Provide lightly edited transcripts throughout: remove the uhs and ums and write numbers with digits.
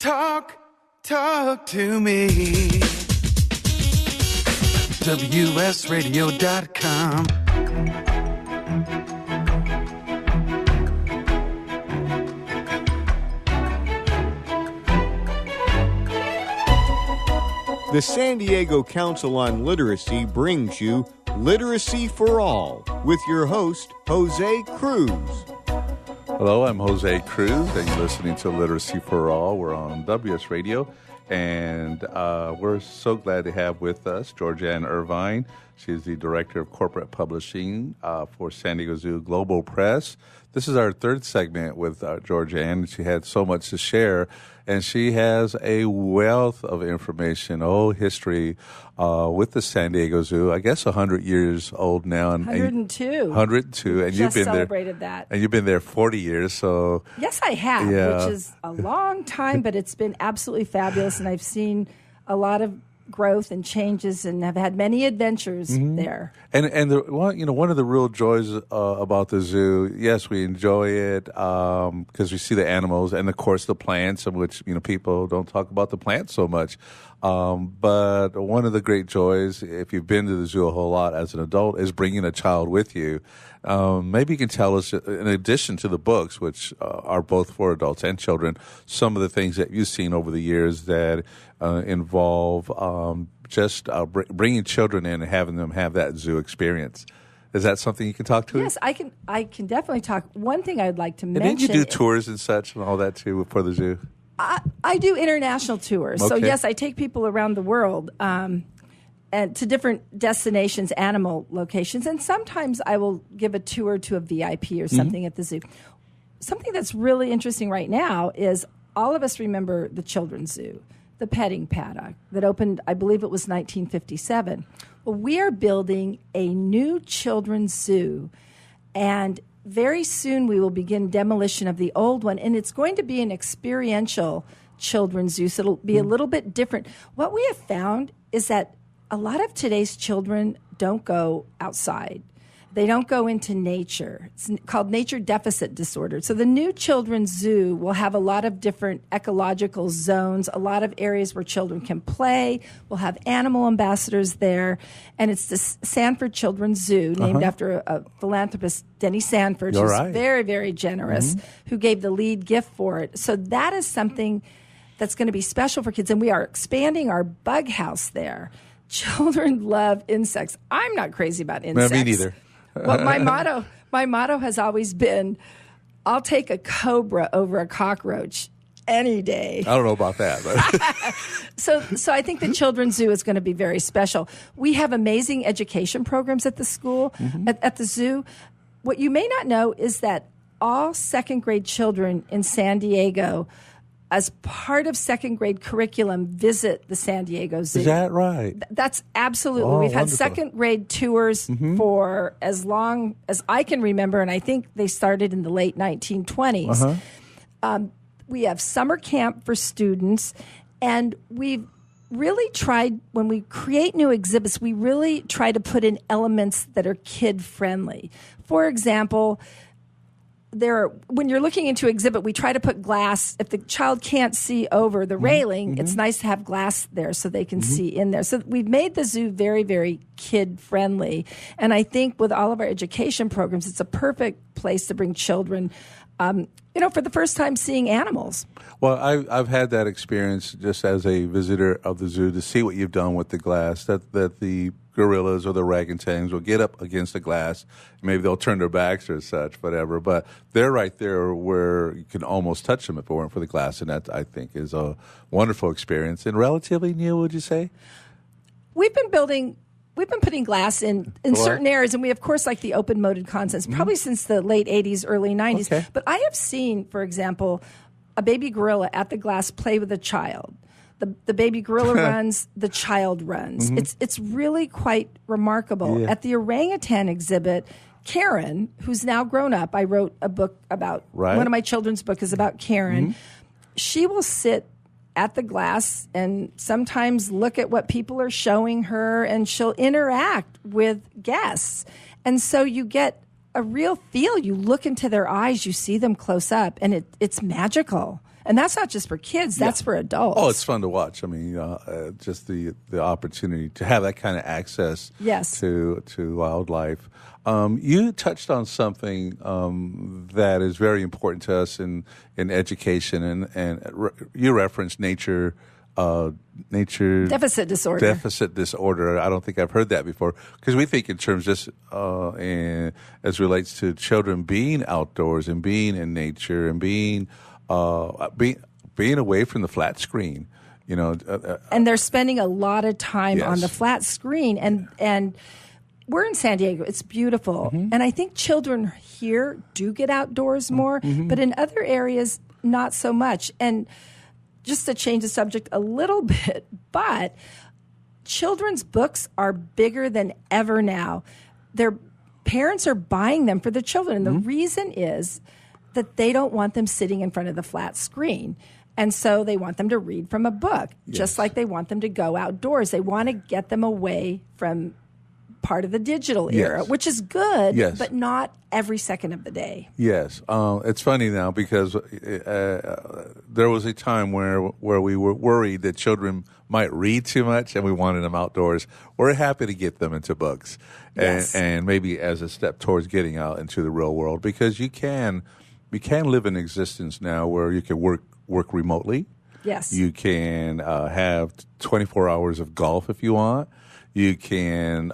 Talk to me. WSRadio.com. The San Diego Council on Literacy brings you Literacy for All with your host, Jose Cruz. Hello, I'm Jose Cruz, and you're listening to Literacy for All. We're on WS Radio, and we're so glad to have with us Georgeanne Irvine. She's the Director of Corporate Publishing for San Diego Zoo Global Press. This is our third segment with Georgeanne. She had so much to share, and she has a wealth of information, history with the San Diego Zoo. I guess 100 years old now. 102. 102. And you've been celebrated that. And you've been there 40 years. So yes, I have, yeah. Which is a long time, but it's been absolutely fabulous, and I've seen a lot of growth and changes, and have had many adventures there. And one of the real joys about the zoo, yes, we enjoy it because we see the animals and of course the plants, of which people don't talk about the plants so much. But one of the great joys, if you've been to the zoo a whole lot as an adult, is bringing a child with you. Maybe you can tell us, in addition to the books, which are both for adults and children, some of the things that you've seen over the years that involve bringing children in and having them have that zoo experience. Is that something you can talk to? Yes, I can definitely talk. One thing I'd like to mention. And then you do tours and such and all that too for the zoo? I do international tours. Okay. So yes, I take people around the world and to different destinations, animal locations, and sometimes I will give a tour to a VIP or something at the zoo. Something that's really interesting right now is all of us remember the Children's Zoo, the petting paddock that opened, I believe it was 1957. Well, we are building a new children's zoo, and very soon we will begin demolition of the old one, and it's going to be an experiential children's zoo, so it'll be a little bit different. What we have found is that a lot of today's children don't go outside. They don't go into nature. It's called nature deficit disorder. So the new children's zoo will have a lot of different ecological zones, a lot of areas where children can play. We'll have animal ambassadors there. And it's the Sanford Children's Zoo, named after a philanthropist, Denny Sanford, who's very, very generous, who gave the lead gift for it. So that is something that's going to be special for kids. And we are expanding our bug house there. Children love insects. I'm not crazy about insects. No, me neither. Well, my motto has always been, I'll take a cobra over a cockroach any day. I don't know about that. But. So I think the Children's Zoo is going to be very special. We have amazing education programs at the school, at the zoo. What you may not know is that all second grade children in San Diego, as part of second grade curriculum, visit the San Diego Zoo. Is that right? That's absolutely. Oh, We've had wonderful. second grade tours for as long as I can remember, and I think they started in the late 1920s. We have summer camp for students, and we've really tried, when we create new exhibits, we really try to put in elements that are kid-friendly. For example, when you're looking into exhibit, we try to put glass. If the child can't see over the railing, it's nice to have glass there so they can see in there. So we've made the zoo very, very kid-friendly. And I think with all of our education programs, it's a perfect place to bring children, for the first time seeing animals. Well, I've had that experience just as a visitor of the zoo to see what you've done with the glass, that the gorillas or the orangutans will get up against the glass. Maybe they'll turn their backs or such, whatever. But they're right there where you can almost touch them if it weren't for the glass. And that, I think, is a wonderful experience. And relatively new, would you say? We've been putting glass in certain areas, and we, of course, like the open-molded contents, probably since the late 80s, early 90s. Okay. But I have seen, for example, a baby gorilla at the glass play with a child. The baby gorilla runs, the child runs. It's really quite remarkable. Yeah. At the orangutan exhibit, Karen, who's now grown up, I wrote a book about, one of my children's books is about Karen. She will sit at the glass and sometimes look at what people are showing her, and she'll interact with guests. And so you get a real feel. You look into their eyes, you see them close up, and it's magical. And that's not just for kids, that's for adults. Oh, it's fun to watch. I mean, just the opportunity to have that kind of access to wildlife. You touched on something that is very important to us in education, and you referenced nature deficit disorder. I don't think I've heard that before, because we think in terms just as relates to children being outdoors and being in nature and being away from the flat screen. And they're spending a lot of time on the flat screen, and we're in San Diego. It's beautiful. And I think children here do get outdoors more, but in other areas, not so much. And just to change the subject a little bit, but children's books are bigger than ever now. Their parents are buying them for the children. And the reason is that they don't want them sitting in front of the flat screen. And so they want them to read from a book, just like they want them to go outdoors. They want to get them away from part of the digital era, which is good, but not every second of the day. Yes. It's funny now because there was a time where we were worried that children might read too much and we wanted them outdoors. We're happy to get them into books and maybe as a step towards getting out into the real world, because you can live an existence now where you can work remotely. Yes. You can have 24 hours of golf if you want. You can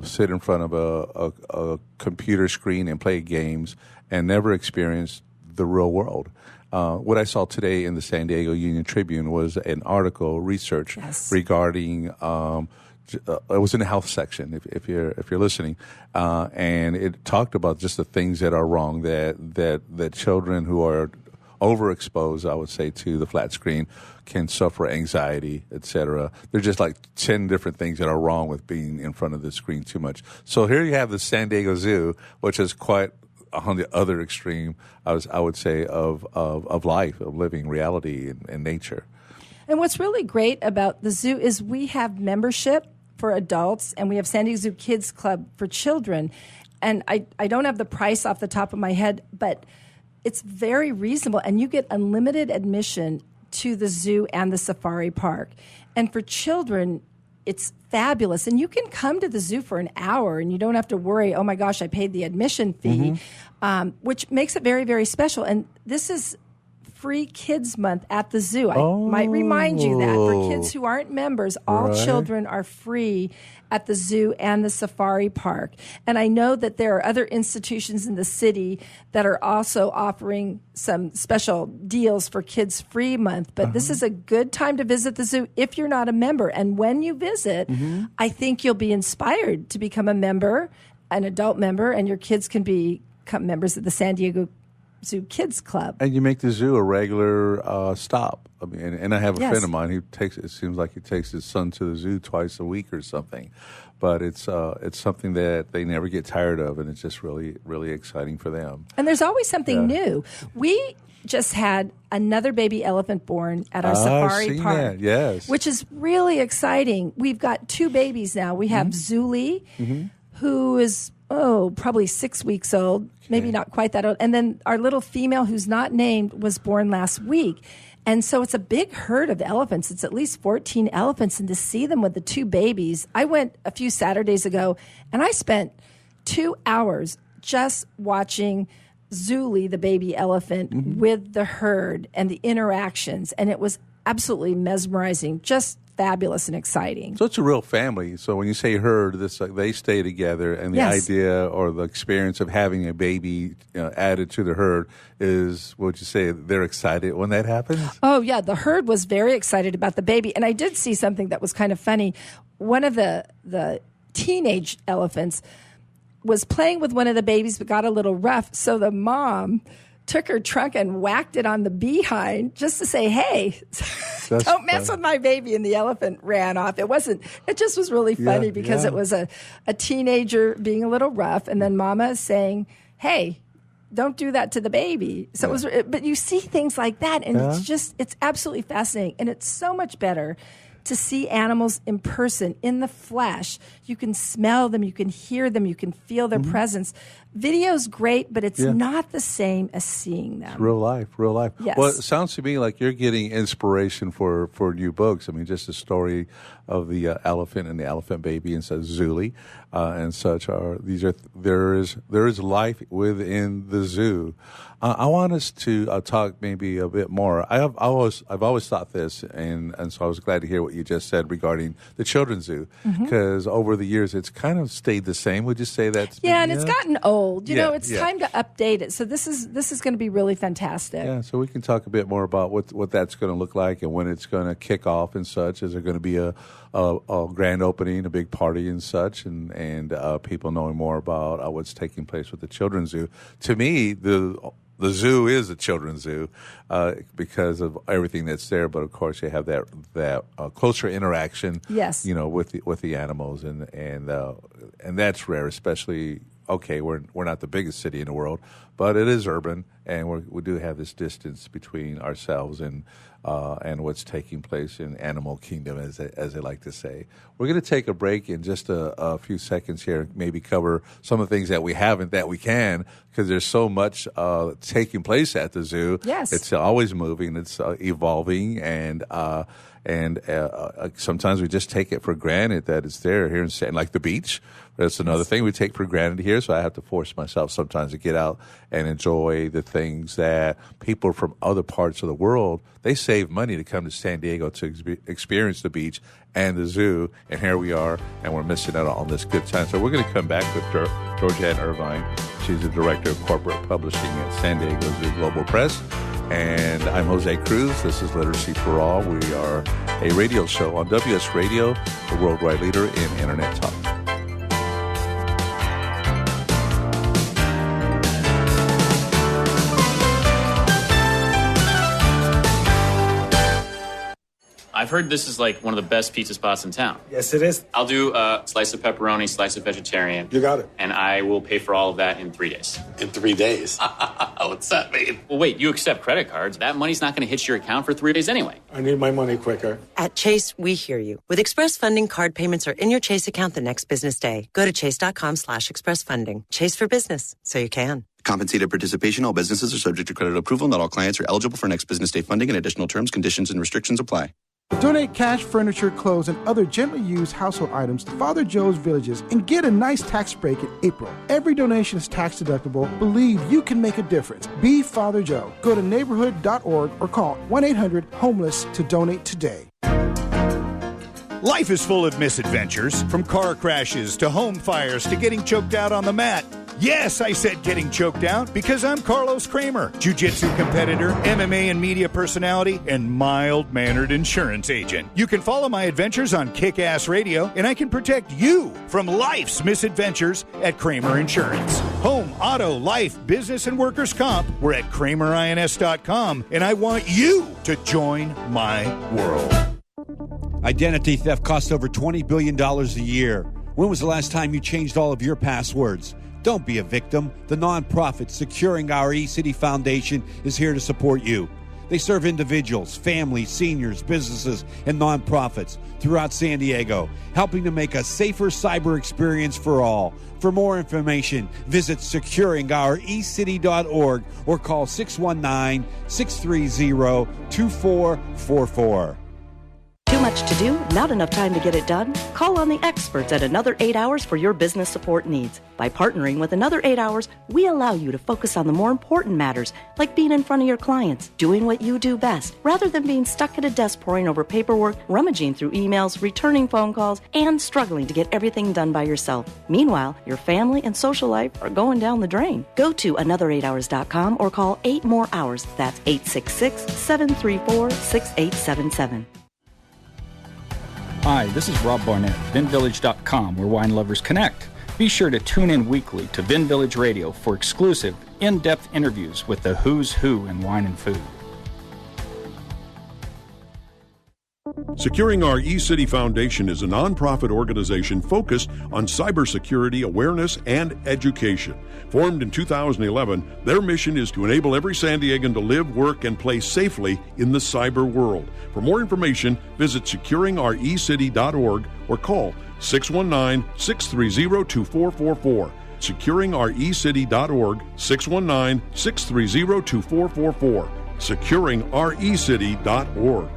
sit in front of a computer screen and play games and never experience the real world. What I saw today in the San Diego Union Tribune was an article, research regarding. It was in the health section, if you're listening, and it talked about just the things that are wrong that children who are overexposed, I would say, to the flat screen can suffer anxiety, etc. There's just like 10 different things that are wrong with being in front of the screen too much. So here you have the San Diego Zoo, which is quite on the other extreme, I would say, of life, of living reality and nature. And what's really great about the zoo is we have membership for adults, and we have San Diego Zoo Kids Club for children. And I don't have the price off the top of my head, but it's very reasonable, and you get unlimited admission to the zoo and the safari park. And for children, it's fabulous. And you can come to the zoo for an hour, and you don't have to worry, oh, my gosh, I paid the admission fee, which makes it very, very special. And this is Free Kids Month at the zoo. I might remind you that. For kids who aren't members, all children are free at the zoo and the safari park. And I know that there are other institutions in the city that are also offering some special deals for Kids Free Month. But this is a good time to visit the zoo if you're not a member. And when you visit, I think you'll be inspired to become a member, an adult member, and your kids can become members of the San Diego Zoo Kids Club. And you make the zoo a regular stop. I mean, and I have a friend of mine who it seems like he takes his son to the zoo twice a week or something. But it's something that they never get tired of, and it's just really, really exciting for them. And there's always something new. We just had another baby elephant born at our safari park, which is really exciting. We've got 2 babies now. We have Zuli, who is probably 6 weeks old, maybe not quite that old. And then our little female, who's not named, was born last week. And so it's a big herd of elephants. It's at least 14 elephants. And to see them with the 2 babies, I went a few Saturdays ago, and I spent 2 hours just watching Zuli, the baby elephant, with the herd and the interactions. And it was absolutely mesmerizing, just fabulous and exciting. So it's a real family. So when you say herd, this they stay together, and the idea or the experience of having a baby added to the herd is, what would you say, they're excited when that happens? Oh, yeah. The herd was very excited about the baby. And I did see something that was kind of funny. One of the teenage elephants was playing with one of the babies but got a little rough. So the mom took her trunk and whacked it on the behind just to say, hey, don't mess with my baby. And the elephant ran off. It just was really funny because it was a teenager being a little rough, and then mama saying, hey, don't do that to the baby. So it was, but you see things like that, and it's absolutely fascinating. And it's so much better to see animals in person, in the flesh. You can smell them, you can hear them, you can feel their presence. Video's great, but it's not the same as seeing them. It's real life. Yes. Well, it sounds to me like you're getting inspiration for new books. I mean, just the story of the elephant and the elephant baby and such, Zuli, and such there is life within the zoo. I want us to talk maybe a bit more. I've always thought this, and so I was glad to hear what you just said regarding the children's zoo, because over the years it's kind of stayed the same. Would you say that? And it's gotten old. You know, it's yeah. time to update it. So this is going to be really fantastic. Yeah, so we can talk a bit more about what that's going to look like and when it's going to kick off and such. Is there going to be a grand opening, a big party and such, and people knowing more about what's taking place with the children's zoo? To me, the zoo is a children's zoo because of everything that's there, but of course you have that closer interaction, yes, with the animals, and that's rare, especially. Okay, we're not the biggest city in the world, but it is urban, and we do have this distance between ourselves and what's taking place in animal kingdom, as they like to say. We're going to take a break in just a few seconds here, maybe cover some of the things that we haven't that we can, because there's so much taking place at the zoo. Yes, it's always moving, it's evolving, and sometimes we just take it for granted that it's there here in like the beach. That's another thing we take for granted here, so I have to force myself sometimes to get out and enjoy the things that people from other parts of the world, they save money to come to San Diego to experience the beach and the zoo, and here we are, and we're missing out on this good time. So we're going to come back with Georgeanne Irvine. She's the Director of Corporate Publishing at San Diego Zoo Global Press. And I'm Jose Cruz. This is Literacy for All. We are a radio show on WS Radio, the worldwide leader in Internet talk. I've heard this is like one of the best pizza spots in town. Yes, it is. I'll do a slice of pepperoni, slice of vegetarian. You got it. And I will pay for all of that in 3 days. In 3 days? What's that mean? Well, wait, you accept credit cards. That money's not going to hit your account for 3 days anyway. I need my money quicker. At Chase, we hear you. With Express Funding, card payments are in your Chase account the next business day. Go to chase.com/expressfunding. Chase for business, so you can. Compensated participation. All businesses are subject to credit approval. Not all clients are eligible for next business day funding, and additional terms, conditions, and restrictions apply. Donate cash, furniture, clothes, and other gently used household items to Father Joe's Villages and get a nice tax break in April. Every donation is tax deductible. Believe you can make a difference. Be Father Joe. Go to neighborhood.org or call 1-800-HOMELESS to donate today. Life is full of misadventures, from car crashes to home fires to getting choked out on the mat. Yes, I said getting choked out because I'm Carlos Kramer, jiu-jitsu competitor, MMA and media personality, and mild-mannered insurance agent. You can follow my adventures on Kick-Ass Radio, and I can protect you from life's misadventures at Kramer Insurance. Home, auto, life, business, and workers' comp. We're at KramerINS.com, and I want you to join my world. Identity theft costs over $20 billion a year. When was the last time you changed all of your passwords? Don't be a victim. The nonprofit Securing Our eCity Foundation is here to support you. They serve individuals, families, seniors, businesses, and nonprofits throughout San Diego, helping to make a safer cyber experience for all. For more information, visit securingourecity.org or call 619-630-2444. Too much to do? Not enough time to get it done? Call on the experts at Another 8 Hours for your business support needs. By partnering with Another 8 Hours, we allow you to focus on the more important matters, like being in front of your clients, doing what you do best, rather than being stuck at a desk poring over paperwork, rummaging through emails, returning phone calls, and struggling to get everything done by yourself. Meanwhile, your family and social life are going down the drain. Go to another8hours.com or call 8 more hours. That's 866-734-6877. Hi, this is Rob Barnett, VinVillage.com, where wine lovers connect. Be sure to tune in weekly to Vin Village Radio for exclusive, in-depth interviews with the who's who in wine and food. Securing Our eCity Foundation is a nonprofit organization focused on cybersecurity awareness and education. Formed in 2011, their mission is to enable every San Diegan to live, work, and play safely in the cyber world. For more information, visit securingourecity.org or call 619-630-2444. securingourecity.org, 619-630-2444. securingourecity.org.